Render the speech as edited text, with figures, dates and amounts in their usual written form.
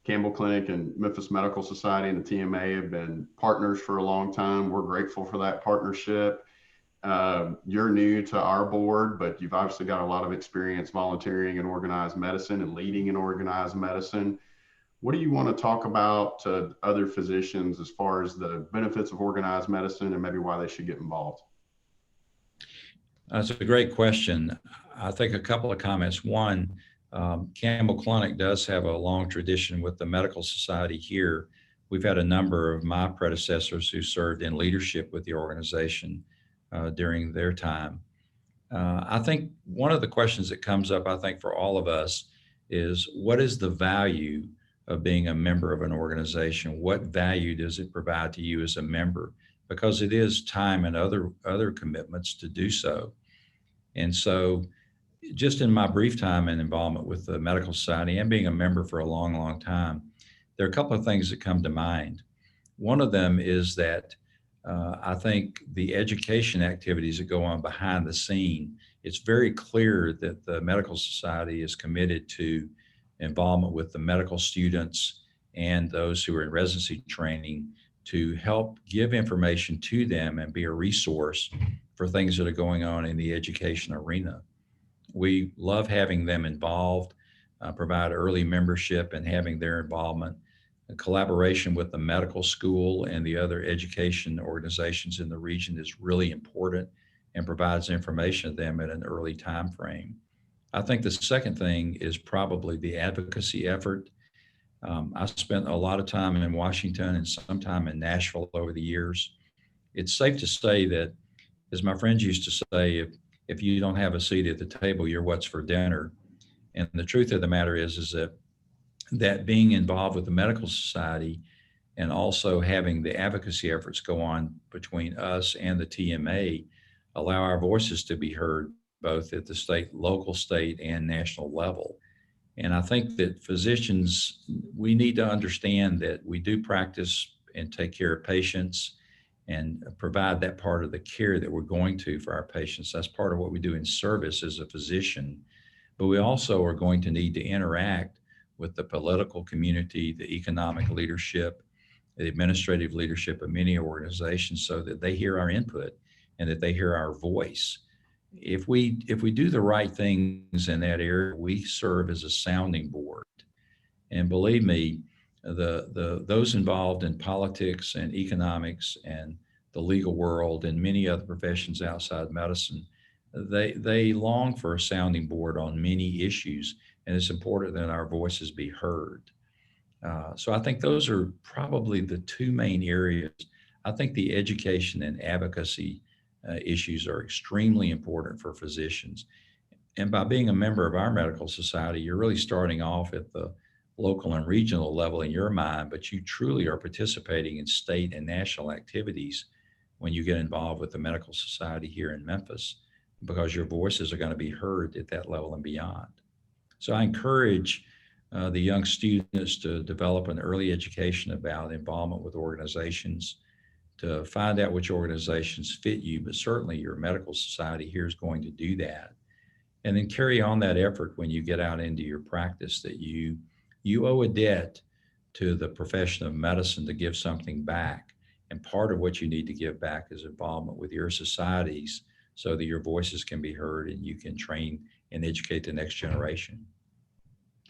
Campbell Clinic and Memphis Medical Society and the TMA have been partners for a long time. We're grateful for that partnership. You're new to our board, but you've obviously got a lot of experience volunteering in organized medicine and leading in organized medicine. What do you want to talk about to other physicians as far as the benefits of organized medicine and maybe why they should get involved? That's a great question. I think a couple of comments. One, Campbell Clinic does have a long tradition with the medical society here. We've had a number of my predecessors who served in leadership with the organization during their time. I think one of the questions that comes up, I think, for all of us is what is the value of being a member of an organization? What value does it provide to you as a member? Because it is time and other commitments to do so. And so, just in my brief time and involvement with the medical society and being a member for a long, long time, there are a couple of things that come to mind. One of them is that I think the education activities that go on behind the scene, it's very clear that the medical society is committed to involvement with the medical students and those who are in residency training to help give information to them and be a resource for things that are going on in the education arena. We love having them involved, provide early membership and having their involvement. A collaboration with the medical school and the other education organizations in the region is really important and provides information to them at an early time frame. I think the second thing is probably the advocacy effort. I spent a lot of time in Washington and some time in Nashville over the years. It's safe to say that, as my friends used to say, if you don't have a seat at the table, you're what's for dinner. And the truth of the matter is that being involved with the medical society and also having the advocacy efforts go on between us and the TMA allow our voices to be heard both at the local, state, and national level. And I think that physicians, we need to understand that we do practice and take care of patients and provide that part of the care that we're going to for our patients. That's part of what we do in service as a physician. But we also are going to need to interact with the political community, the economic leadership, the administrative leadership of many organizations so that they hear our input and that they hear our voice. If we do the right things in that area, we serve as a sounding board. And believe me, the those involved in politics and economics and the legal world and many other professions outside medicine, they long for a sounding board on many issues, and it's important that our voices be heard. So I think those are probably the two main areas. I think the education and advocacy issues are extremely important for physicians. And by being a member of our medical society, you're really starting off at the local and regional level in your mind, but you truly are participating in state and national activities when you get involved with the medical society here in Memphis, because your voices are going to be heard at that level and beyond. So I encourage the young students to develop an early education about involvement with organizations, to find out which organizations fit you, but certainly your medical society here is going to do that. And then carry on that effort when you get out into your practice that you owe a debt to the profession of medicine to give something back. And part of what you need to give back is involvement with your societies so that your voices can be heard and you can train and educate the next generation.